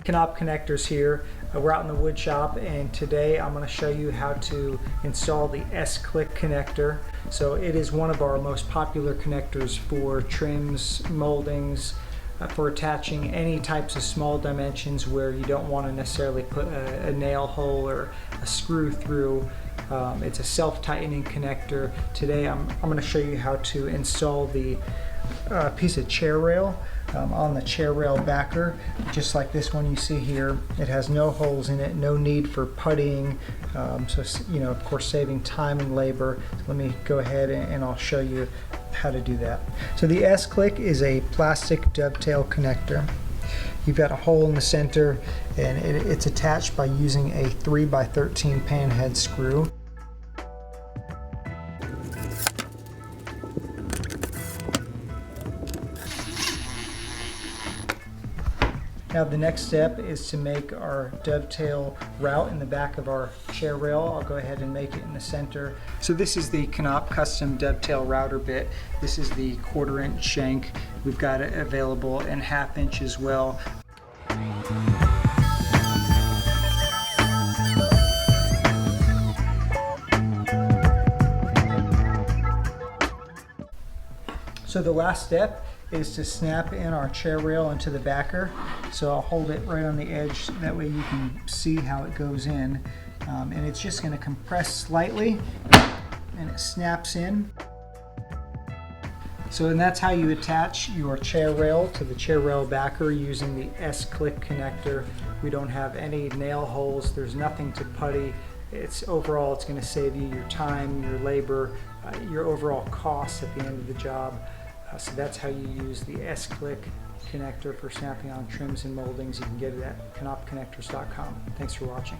KNAPP connectors here. We're out in the wood shop, and today I'm going to show you how to install the sKLICK connector. So it is one of our most popular connectors for trims, moldings, for attaching any types of small dimensions where you don't want to necessarily put a nail hole or a screw through. It's a self-tightening connector. Today I'm going to show you how to install the piece of chair rail on the chair rail backer, just like this one you see here. It has no holes in it, no need for puttying, so of course saving time and labor. So let me go ahead and I'll show you how to do that. So the sKLICK is a plastic dovetail connector. You've got a hole in the center, and it's attached by using a 3x13 panhead screw. Now the next step is to make our dovetail route in the back of our chair rail. I'll go ahead and make it in the center. So this is the KNAPP custom dovetail router bit. This is the 1/4 inch shank. We've got it available in 1/2 inch as well. So the last step is to snap in our chair rail into the backer. So I'll hold it right on the edge, that way you can see how it goes in. And it's just going to compress slightly and it snaps in. And that's how you attach your chair rail to the chair rail backer using the sKLICK connector. We don't have any nail holes, there's nothing to putty. Overall it's going to save you your time, your labor, your overall costs at the end of the job. So that's how you use the sKLICK connector for snapping on trims and moldings. You can get it at knappconnectors.com. Thanks for watching.